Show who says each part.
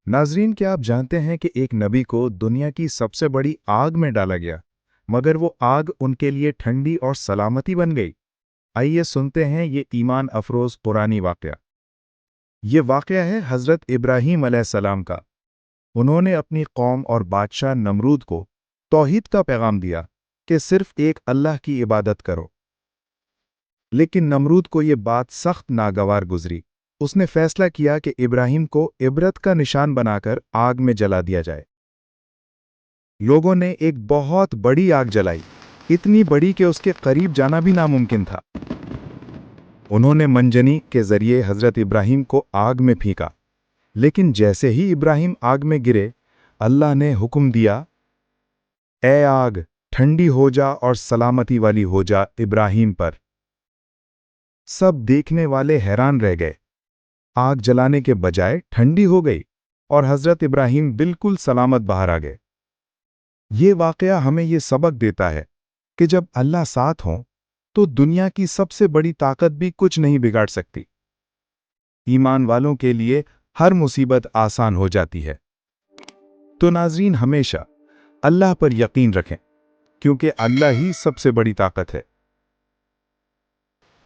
Speaker 1: नाजरीन, क्या आप जानते हैं कि एक नबी को दुनिया की सबसे बड़ी आग में डाला गया, मगर वो आग उनके लिए ठंडी और सलामती बन गई। आइए सुनते हैं ये ईमान अफरोज पुरानी वाकया। ये वाकया है हज़रत इब्राहीम अलैहिस्सलाम का। उन्होंने अपनी कौम और बादशाह नमरूद को तौहीद का पैगाम दिया कि सिर्फ एक अल्लाह की इबादत करो। लेकिन नमरूद को ये बात सख्त नागवार गुजरी। उसने फैसला किया कि इब्राहीम को इबरत का निशान बनाकर आग में जला दिया जाए। लोगों ने एक बहुत बड़ी आग जलाई, इतनी बड़ी कि उसके करीब जाना भी नामुमकिन था। उन्होंने मंजनी के जरिए हजरत इब्राहीम को आग में फेंका, लेकिन जैसे ही इब्राहीम आग में गिरे, अल्लाह ने हुक्म दिया, ए आग, ठंडी हो जा और सलामती वाली हो जा इब्राहीम पर। सब देखने वाले हैरान रह गए। आग जलाने के बजाय ठंडी हो गई और हजरत इब्राहीम बिल्कुल सलामत बाहर आ गए। ये वाकया हमें ये सबक देता है कि जब अल्लाह साथ हो तो दुनिया की सबसे बड़ी ताकत भी कुछ नहीं बिगाड़ सकती। ईमान वालों के लिए हर मुसीबत आसान हो जाती है। तो नाज़रीन, हमेशा अल्लाह पर यकीन रखें, क्योंकि अल्लाह ही सबसे बड़ी ताकत है।